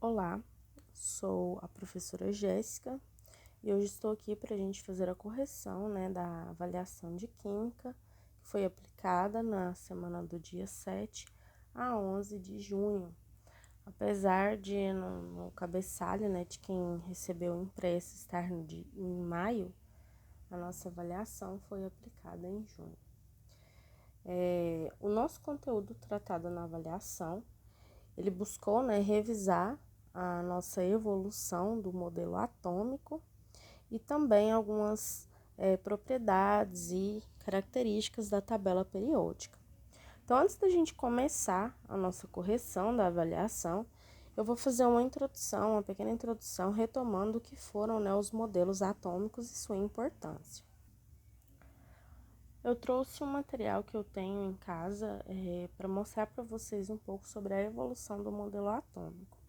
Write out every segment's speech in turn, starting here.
Olá, sou a professora Jéssica e hoje estou aqui para a gente fazer a correção, da avaliação de Química que foi aplicada na semana do dia 7 a 11 de junho. Apesar de no cabeçalho, de quem recebeu o impresso estar em maio, a nossa avaliação foi aplicada em junho. O nosso conteúdo tratado na avaliação, ele buscou, revisar a nossa evolução do modelo atômico e também algumas propriedades e características da tabela periódica. Então, antes da gente começar a nossa correção da avaliação, eu vou fazer uma pequena introdução, retomando o que foram os modelos atômicos e sua importância. Eu trouxe um material que eu tenho em casa para mostrar para vocês um pouco sobre a evolução do modelo atômico.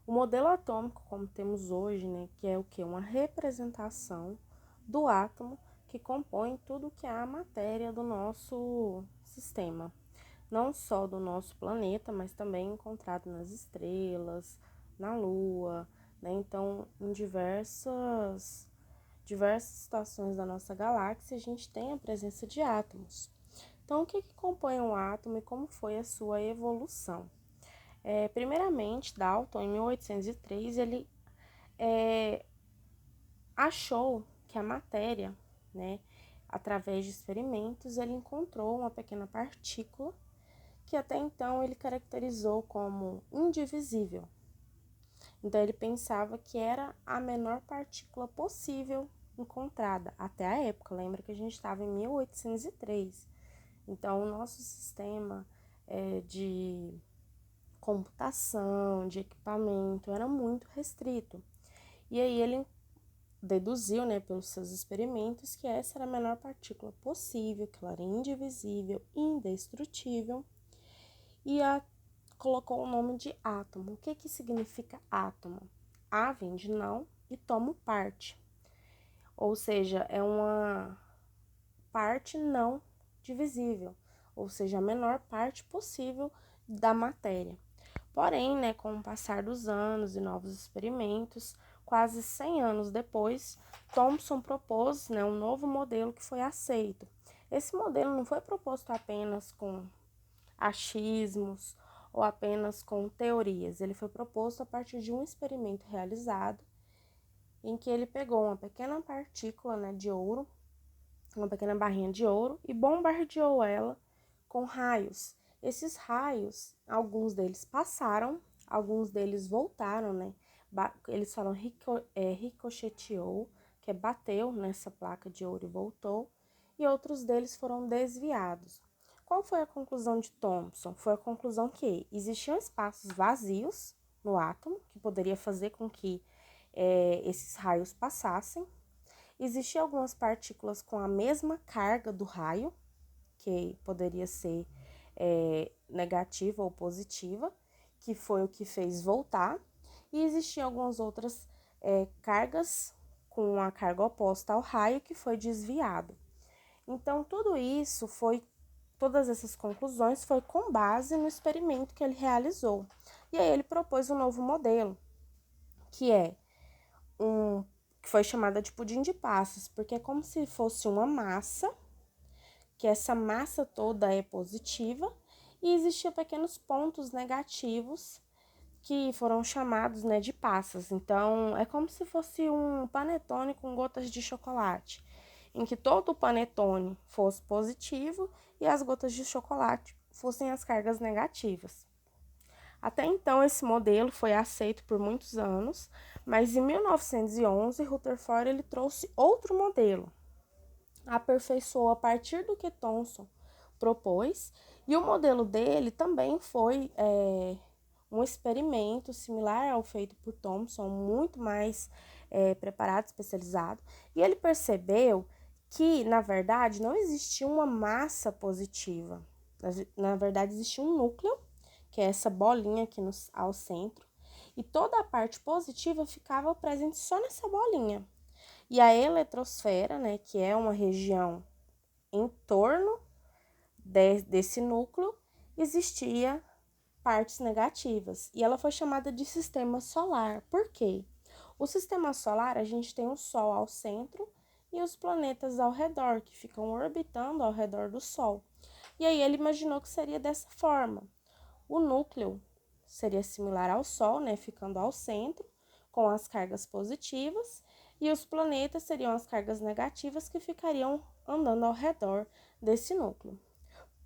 O modelo atômico, como temos hoje, que é o que? Uma representação do átomo que compõe tudo que é a matéria do nosso sistema. Não só do nosso planeta, mas também encontrado nas estrelas, na Lua, Então, em diversas situações da nossa galáxia, a gente tem a presença de átomos. Então, o que compõe um átomo e como foi a sua evolução? Primeiramente, Dalton, em 1803, ele achou que a matéria, através de experimentos, ele encontrou uma pequena partícula que até então ele caracterizou como indivisível. Então, ele pensava que era a menor partícula possível encontrada até a época. Lembra que a gente estava em 1803. Então, o nosso sistema de computação, de equipamento, era muito restrito. E aí ele deduziu, pelos seus experimentos, que essa era a menor partícula possível, que ela era indivisível, indestrutível, e colocou o nome de átomo. O que significa átomo? A vem de não e tomo parte. Ou seja, é uma parte não divisível, ou seja, a menor parte possível da matéria. Porém, com o passar dos anos e novos experimentos, quase 100 anos depois, Thomson propôs um novo modelo que foi aceito. Esse modelo não foi proposto apenas com achismos ou apenas com teorias. Ele foi proposto a partir de um experimento realizado em que ele pegou uma pequena partícula de ouro, uma pequena barrinha de ouro, e bombardeou ela com raios. Esses raios, alguns deles passaram, alguns deles voltaram, Eles falam ricocheteou, que é bateu nessa placa de ouro e voltou, e outros deles foram desviados. Qual foi a conclusão de Thomson? Foi a conclusão que existiam espaços vazios no átomo, que poderia fazer com que esses raios passassem. Existiam algumas partículas com a mesma carga do raio, que poderia ser negativa ou positiva, que foi o que fez voltar. E existiam algumas outras cargas com a carga oposta ao raio, que foi desviado. Então, todas essas conclusões foi com base no experimento que ele realizou. E aí ele propôs um novo modelo, que foi chamada de pudim de passas, porque é como se fosse uma massa, que essa massa toda é positiva, e existiam pequenos pontos negativos que foram chamados de passas. Então, é como se fosse um panetone com gotas de chocolate, em que todo o panetone fosse positivo e as gotas de chocolate fossem as cargas negativas. Até então, esse modelo foi aceito por muitos anos, mas em 1911, Rutherford ele trouxe outro modelo, aperfeiçoou a partir do que Thomson propôs, e o modelo dele também foi um experimento similar ao feito por Thomson, muito mais preparado, especializado, e ele percebeu que, na verdade, não existia uma massa positiva, na verdade, existia um núcleo, que é essa bolinha aqui ao centro, e toda a parte positiva ficava presente só nessa bolinha. E a eletrosfera, que é uma região em torno desse núcleo, existia partes negativas. E ela foi chamada de sistema solar. Por quê? O sistema solar, a gente tem o Sol ao centro e os planetas ao redor, que ficam orbitando ao redor do Sol. E aí ele imaginou que seria dessa forma. O núcleo seria similar ao Sol, né, ficando ao centro, com as cargas positivas, e os planetas seriam as cargas negativas que ficariam andando ao redor desse núcleo.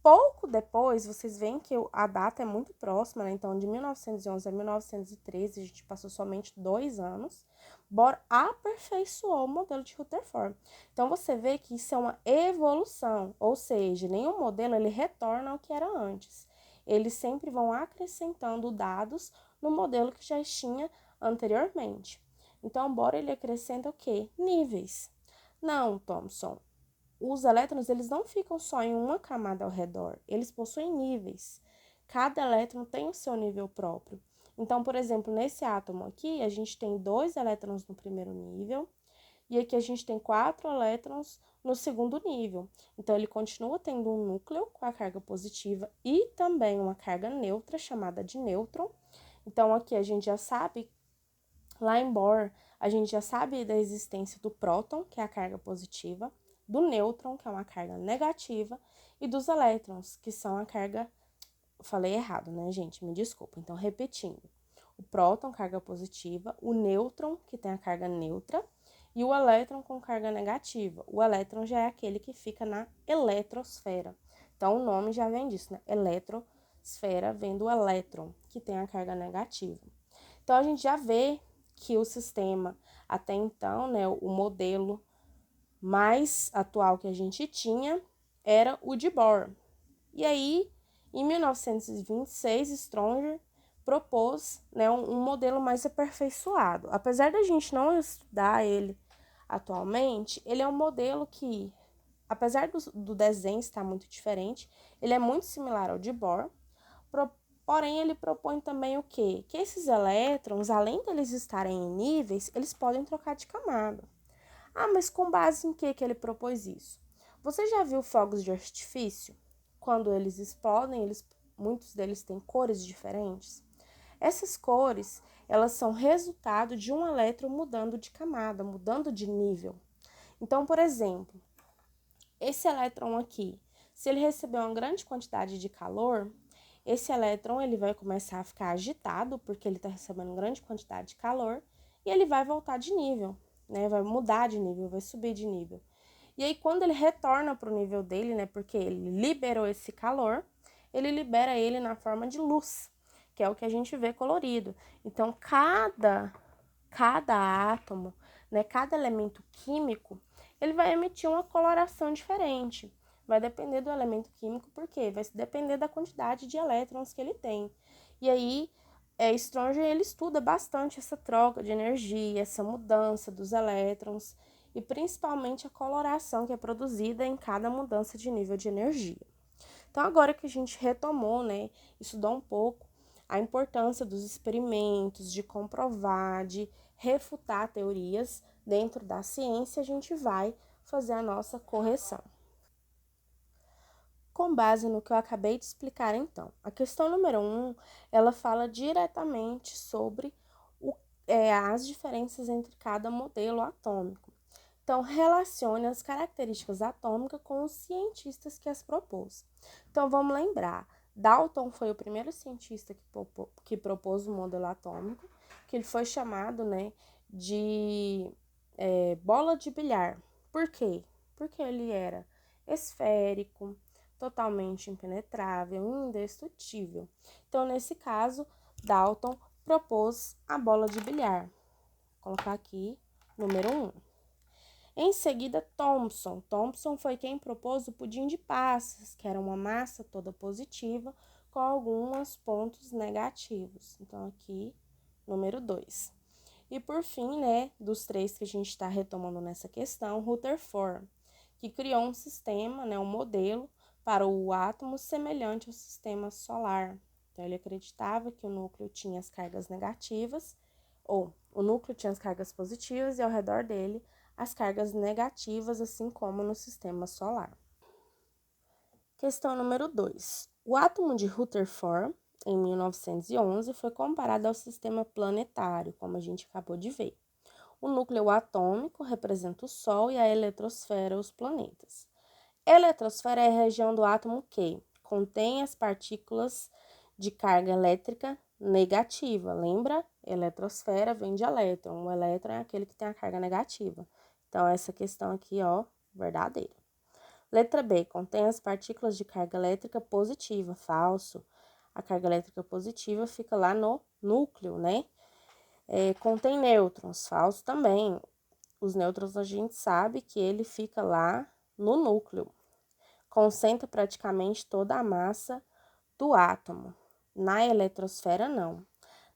Pouco depois, vocês veem que a data é muito próxima, né? Então de 1911 a 1913, a gente passou somente 2 anos, Bohr aperfeiçoou o modelo de Rutherford. Então você vê que isso é uma evolução, ou seja, nenhum modelo ele retorna ao que era antes. Eles sempre vão acrescentando dados no modelo que já tinha anteriormente. Então Bohr ele acrescenta o quê? Níveis. Não, Thomson, os elétrons eles não ficam só em uma camada ao redor, eles possuem níveis. Cada elétron tem o seu nível próprio. Então, por exemplo, nesse átomo aqui, a gente tem 2 elétrons no primeiro nível, e aqui a gente tem 4 elétrons no segundo nível. Então, ele continua tendo um núcleo com a carga positiva e também uma carga neutra, chamada de nêutron. Então, aqui a gente já sabe, lá em Bohr, a gente já sabe da existência do próton, que é a carga positiva, do nêutron, que é uma carga negativa, e dos elétrons, que são a carga... Falei errado, né, gente? Me desculpa. Então, repetindo. O próton, carga positiva, o nêutron, que tem a carga neutra, e o elétron com carga negativa. O elétron já é aquele que fica na eletrosfera. Então, o nome já vem disso, né? Eletrosfera vem do elétron, que tem a carga negativa. Então, a gente já vê que o sistema, até então, né, o modelo mais atual que a gente tinha era o de Bohr. E aí, em 1926, Stronger propôs, né, um modelo mais aperfeiçoado. Apesar da gente não estudar ele atualmente, ele é um modelo que, apesar do desenho estar muito diferente, ele é muito similar ao de Bohr, porém ele propõe também o quê? Que esses elétrons, além deles estarem em níveis, eles podem trocar de camada. Ah, mas com base em que ele propôs isso? Você já viu fogos de artifício? Quando eles explodem, muitos deles têm cores diferentes. Essas cores, elas são resultado de um elétron mudando de camada, mudando de nível. Então, por exemplo, esse elétron aqui, se ele receber uma grande quantidade de calor, esse elétron ele vai começar a ficar agitado, porque ele está recebendo grande quantidade de calor, e ele vai voltar de nível, né? Vai mudar de nível, vai subir de nível. E aí, quando ele retorna para o nível dele, né? Porque ele liberou esse calor, ele libera ele na forma de luz, que é o que a gente vê colorido. Então, cada átomo, né? Cada elemento químico, ele vai emitir uma coloração diferente. Vai depender do elemento químico, porque vai depender da quantidade de elétrons que ele tem. E aí, Stronger ele estuda bastante essa troca de energia, essa mudança dos elétrons e principalmente a coloração que é produzida em cada mudança de nível de energia. Então, agora que a gente retomou, né, estudou um pouco a importância dos experimentos, de comprovar, de refutar teorias dentro da ciência, a gente vai fazer a nossa correção. Com base no que eu acabei de explicar, então, a questão número 1, ela fala diretamente sobre as diferenças entre cada modelo atômico. Então, relacione as características atômicas com os cientistas que as propôs. Então, vamos lembrar, Dalton foi o primeiro cientista que propôs o modelo atômico, que ele foi chamado, né, de bola de bilhar. Por quê? Porque ele era esférico, totalmente impenetrável, indestrutível. Então, nesse caso, Dalton propôs a bola de bilhar. Vou colocar aqui, número 1. Em seguida, Thomson. Thomson foi quem propôs o pudim de passas, que era uma massa toda positiva com alguns pontos negativos. Então, aqui, número 2. E por fim, né, dos 3 que a gente está retomando nessa questão, Rutherford, que criou um sistema, né, um modelo para o átomo semelhante ao sistema solar. Então, ele acreditava que o núcleo tinha as cargas negativas, ou o núcleo tinha as cargas positivas e ao redor dele as cargas negativas, assim como no sistema solar. Questão número 2. O átomo de Rutherford, em 1911, foi comparado ao sistema planetário, como a gente acabou de ver. O núcleo atômico representa o Sol e a eletrosfera os planetas. Eletrosfera é a região do átomo que contém as partículas de carga elétrica negativa. Lembra? Eletrosfera vem de elétron. O elétron é aquele que tem a carga negativa. Então, essa questão aqui, ó, verdadeira. Letra B, contém as partículas de carga elétrica positiva. Falso. A carga elétrica positiva fica lá no núcleo, né? Contém nêutrons. Falso também. Os nêutrons a gente sabe que ele fica lá no núcleo. Concentra praticamente toda a massa do átomo. Na eletrosfera, não.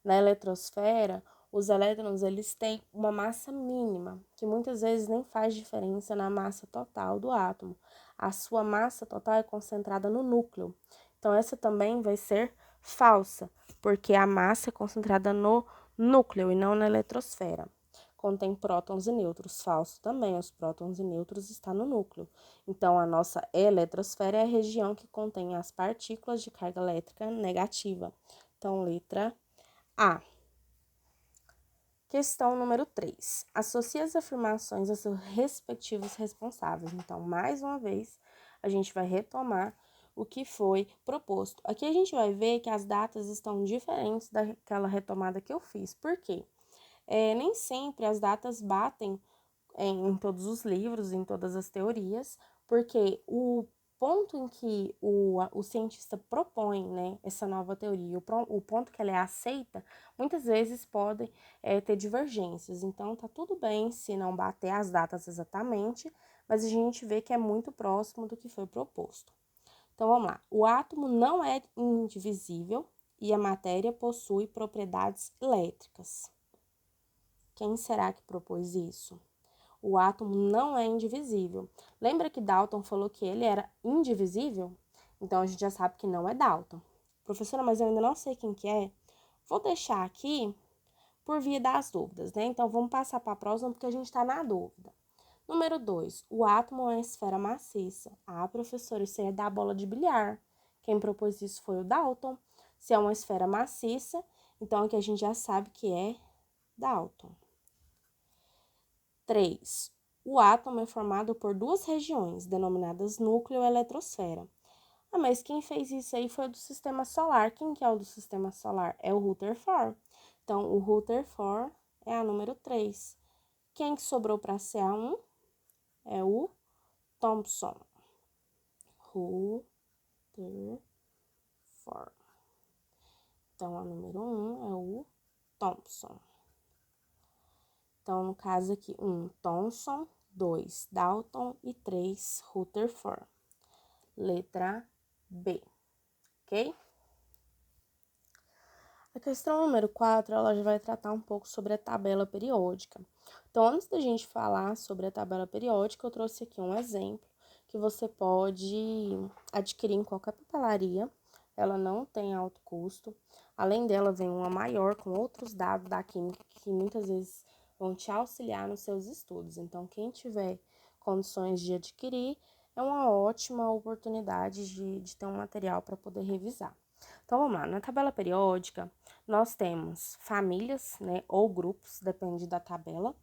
Na eletrosfera, os elétrons eles têm uma massa mínima, que muitas vezes nem faz diferença na massa total do átomo. A sua massa total é concentrada no núcleo. Então, essa também vai ser falsa, porque a massa é concentrada no núcleo e não na eletrosfera. Contém prótons e nêutrons. Falso também, os prótons e nêutrons estão no núcleo. Então, a nossa eletrosfera é a região que contém as partículas de carga elétrica negativa. Então, letra A. Questão número 3. Associe as afirmações a seus respectivos responsáveis. Então, mais uma vez, a gente vai retomar o que foi proposto. Aqui a gente vai ver que as datas estão diferentes daquela retomada que eu fiz. Por quê? Nem sempre as datas batem em todos os livros, em todas as teorias, porque o ponto em que o cientista propõe, né, essa nova teoria, o ponto que ela é aceita, muitas vezes podem ter divergências. Então, tá tudo bem se não bater as datas exatamente, mas a gente vê que é muito próximo do que foi proposto. Então, vamos lá. O átomo não é indivisível e a matéria possui propriedades elétricas. Quem será que propôs isso? O átomo não é indivisível. Lembra que Dalton falou que ele era indivisível? Então, a gente já sabe que não é Dalton. Professora, mas eu ainda não sei quem que é. Vou deixar aqui por via das dúvidas, né? Então, vamos passar para a próxima porque a gente está na dúvida. Número 2. O átomo é uma esfera maciça. Ah, professora, isso aí é da bola de bilhar. Quem propôs isso foi o Dalton. Se é uma esfera maciça, então aqui a gente já sabe que é Dalton. 3. O átomo é formado por duas regiões, denominadas núcleo e eletrosfera. Ah, mas quem fez isso aí foi do sistema solar. Quem que é o do sistema solar? É o Rutherford. Então, o Rutherford é a número 3. Quem que sobrou para ser a 1? É o Thomson. Rutherford. Então, a número 1 é o Thomson. Então, no caso aqui, 1, Thomson, 2, Dalton e 3, Rutherford. Letra B, ok? A questão número 4, ela já vai tratar um pouco sobre a tabela periódica. Então, antes da gente falar sobre a tabela periódica, eu trouxe aqui um exemplo que você pode adquirir em qualquer papelaria. Ela não tem alto custo. Além dela, vem uma maior com outros dados da química que muitas vezes vão te auxiliar nos seus estudos. Então, quem tiver condições de adquirir, é uma ótima oportunidade de ter um material para poder revisar. Então, vamos lá. Na tabela periódica, nós temos famílias, né, ou grupos, depende da tabela.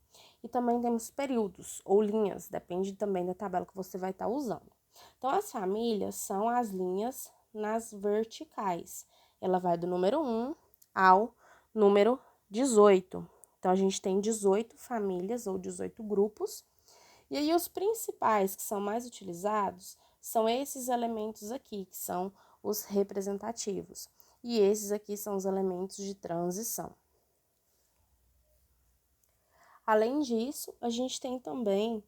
E também temos períodos ou linhas, depende também da tabela que você vai estar usando. Então, as famílias são as linhas nas verticais. Ela vai do número 1 ao número 18. Então, a gente tem 18 famílias ou 18 grupos. E aí, os principais que são mais utilizados são esses elementos aqui, que são os representativos. E esses aqui são os elementos de transição. Além disso, a gente tem também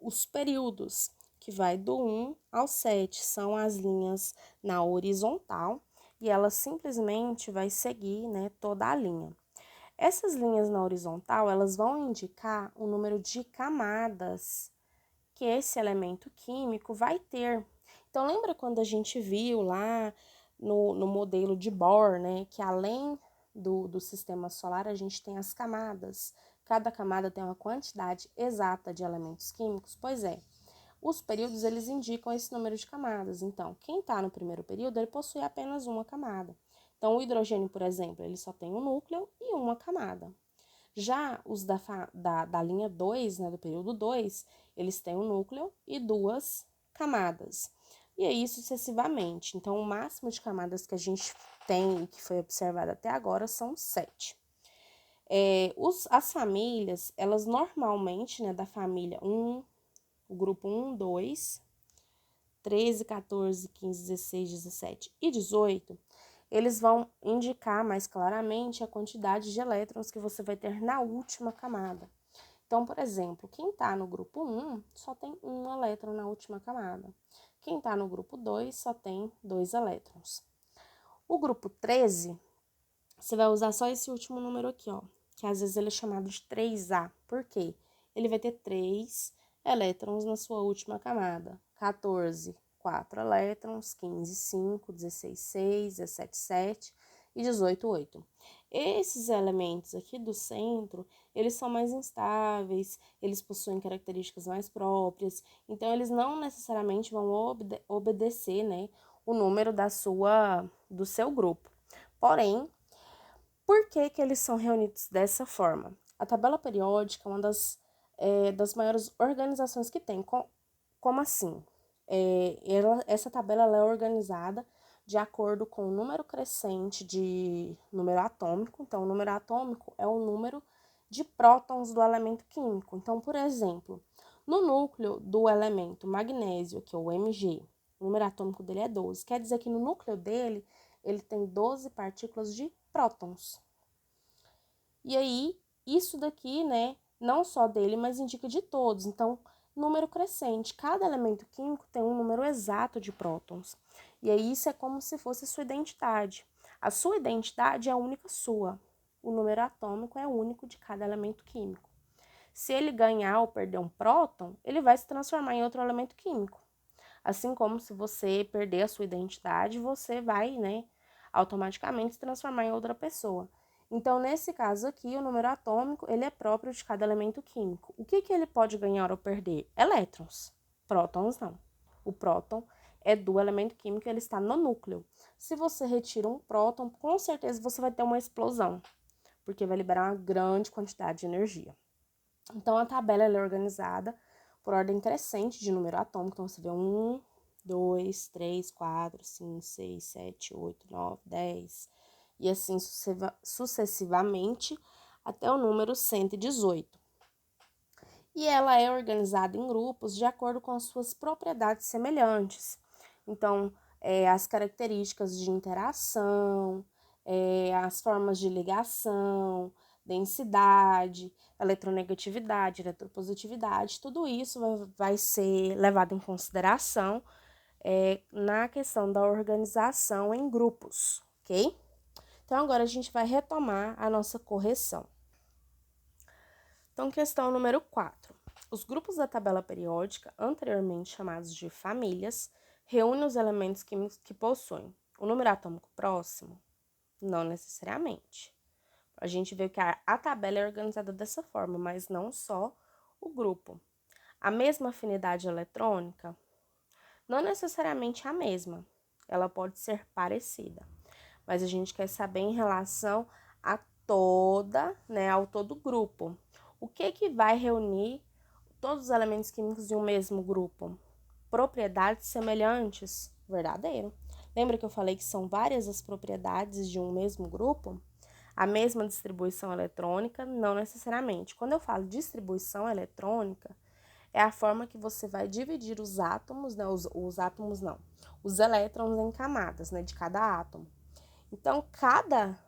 os períodos, que vai do 1 ao 7, são as linhas na horizontal, e ela simplesmente vai seguir, né, toda a linha. Essas linhas na horizontal, elas vão indicar o número de camadas que esse elemento químico vai ter. Então, lembra quando a gente viu lá no modelo de Bohr, né, que além do sistema solar, a gente tem as camadas. Cada camada tem uma quantidade exata de elementos químicos? Pois é. Os períodos, eles indicam esse número de camadas. Então, quem está no primeiro período, ele possui apenas uma camada. Então, o hidrogênio, por exemplo, ele só tem um núcleo e uma camada. Já os da linha 2, né, do período 2, eles têm um núcleo e duas camadas. E aí, sucessivamente. Então, o máximo de camadas que a gente tem e que foi observado até agora são 7. As famílias, elas normalmente, né, da família 1, o grupo 1, 2, 13, 14, 15, 16, 17 e 18, eles vão indicar mais claramente a quantidade de elétrons que você vai ter na última camada. Então, por exemplo, quem está no grupo 1 só tem um elétron na última camada. Quem está no grupo 2 só tem 2 elétrons. O grupo 13, você vai usar só esse último número aqui, ó, que às vezes ele é chamado de 3A. Por quê? Ele vai ter 3 elétrons na sua última camada. 14, 4 elétrons, 15, 5, 16, 6, 17, 7 e 18, 8. Esses elementos aqui do centro, eles são mais instáveis, eles possuem características mais próprias, então eles não necessariamente vão obedecer, né, o número do seu grupo. Porém, por que eles são reunidos dessa forma? A tabela periódica é uma das maiores organizações que tem. Como assim? Essa tabela ela é organizada de acordo com o número crescente de número atômico. Então, o número atômico é o número de prótons do elemento químico. Então, por exemplo, no núcleo do elemento magnésio, que é o Mg, o número atômico dele é 12. Quer dizer que no núcleo dele, ele tem 12 partículas de prótons. E aí, isso daqui, né, não só dele, mas indica de todos. Então, número crescente. Cada elemento químico tem um número exato de prótons. E aí, isso é como se fosse a sua identidade. A sua identidade é a única sua. O número atômico é único de cada elemento químico. Se ele ganhar ou perder um próton, ele vai se transformar em outro elemento químico. Assim como se você perder a sua identidade, você vai, né, automaticamente se transformar em outra pessoa. Então, nesse caso aqui, o número atômico, ele é próprio de cada elemento químico. O que ele pode ganhar ou perder? Elétrons. Prótons, não. O próton é do elemento químico, ele está no núcleo. Se você retira um próton, com certeza você vai ter uma explosão, porque vai liberar uma grande quantidade de energia. Então, a tabela é organizada por ordem crescente de número atômico. Então, você vê 1, 2, 3, 4, 5, 6, 7, 8, 9, 10, e assim sucessivamente até o número 118. E ela é organizada em grupos de acordo com as suas propriedades semelhantes. Então, as características de interação, as formas de ligação, densidade, eletronegatividade, eletropositividade, tudo isso vai ser levado em consideração na questão da organização em grupos, ok? Então, agora a gente vai retomar a nossa correção. Então, questão número 4. Os grupos da tabela periódica, anteriormente chamados de famílias, reúnem os elementos químicos que possuem o número atômico próximo? Não necessariamente. A gente vê que a tabela é organizada dessa forma, mas não só o grupo. A mesma afinidade eletrônica? Não necessariamente a mesma. Ela pode ser parecida. Mas a gente quer saber em relação a ao todo grupo. O que vai reunir todos os elementos químicos de um mesmo grupo? Propriedades semelhantes? Verdadeiro. Lembra que eu falei que são várias as propriedades de um mesmo grupo? A mesma distribuição eletrônica? Não necessariamente. Quando eu falo distribuição eletrônica, é a forma que você vai dividir os átomos, né? Os átomos não, os elétrons em camadas, né? De cada átomo. Então, cada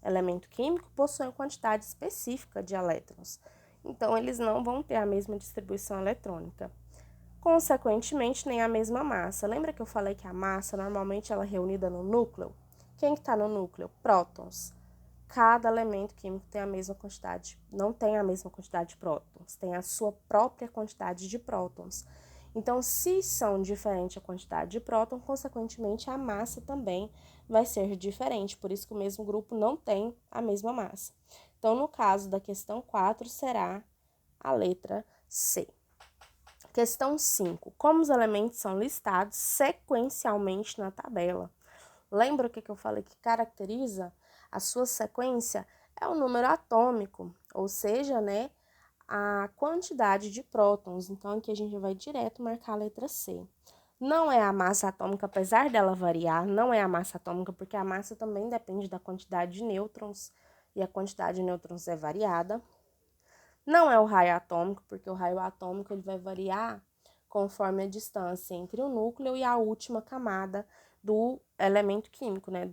elemento químico possui uma quantidade específica de elétrons. Então, eles não vão ter a mesma distribuição eletrônica. Consequentemente, nem a mesma massa. Lembra que eu falei que a massa, normalmente, ela é reunida no núcleo? Quem que está no núcleo? Prótons. Cada elemento químico tem a mesma quantidade, não tem a mesma quantidade de prótons, tem a sua própria quantidade de prótons. Então, se são diferentes a quantidade de próton, consequentemente, a massa também vai ser diferente, por isso que o mesmo grupo não tem a mesma massa. Então, no caso da questão 4, será a letra C. Questão 5. Como os elementos são listados sequencialmente na tabela? Lembra o que eu falei que caracteriza a sua sequência? É o número atômico, ou seja, né, a quantidade de prótons. Então, aqui a gente vai direto marcar a letra C. Não é a massa atômica, apesar dela variar, não é a massa atômica, porque a massa também depende da quantidade de nêutrons, e a quantidade de nêutrons é variada. Não é o raio atômico, porque o raio atômico ele vai variar conforme a distância entre o núcleo e a última camada do elemento químico, né?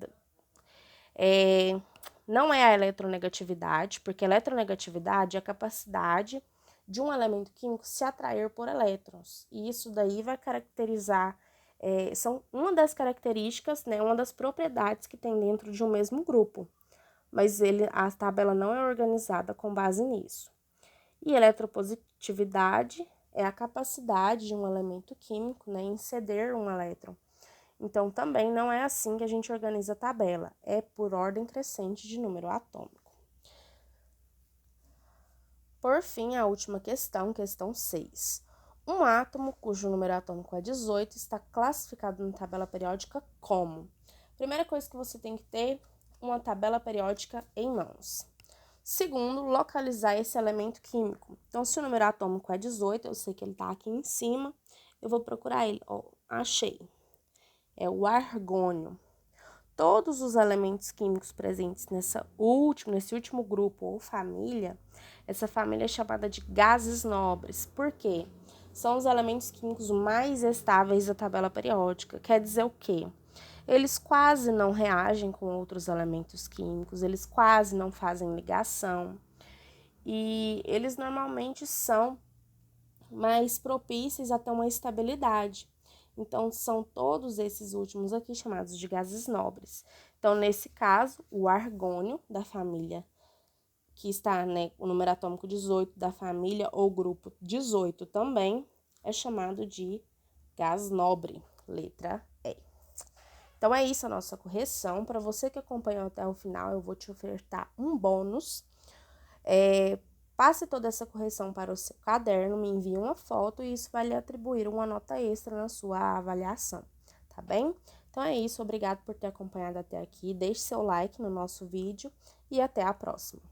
Não é a eletronegatividade, porque eletronegatividade é a capacidade de um elemento químico se atrair por elétrons. E isso daí vai caracterizar, são uma das características, né, uma das propriedades que tem dentro de um mesmo grupo. Mas a tabela não é organizada com base nisso. E eletropositividade é a capacidade de um elemento químico, né, em ceder um elétron. Então, também não é assim que a gente organiza a tabela, é por ordem crescente de número atômico. Por fim, a última questão, questão 6. Um átomo cujo número atômico é 18 está classificado na tabela periódica como? Primeira coisa que você tem que ter, uma tabela periódica em mãos. Segundo, localizar esse elemento químico. Então, se o número atômico é 18, eu sei que ele está aqui em cima, eu vou procurar ele. Ó, achei. É o argônio. Todos os elementos químicos presentes nesse último grupo ou família, essa família é chamada de gases nobres. Por quê? São os elementos químicos mais estáveis da tabela periódica. Quer dizer o quê? Eles quase não reagem com outros elementos químicos, eles quase não fazem ligação. E eles normalmente são mais propícios a ter uma estabilidade. Então, são todos esses últimos aqui chamados de gases nobres. Então, nesse caso, o argônio da família, que está, né, o número atômico 18 da família ou grupo 18 também, é chamado de gás nobre, letra E. Então, é isso a nossa correção. Para você que acompanhou até o final, eu vou te ofertar um bônus. Passe toda essa correção para o seu caderno, me envie uma foto e isso vai lhe atribuir uma nota extra na sua avaliação, tá bem? Então é isso, obrigado por ter acompanhado até aqui, deixe seu like no nosso vídeo e até a próxima.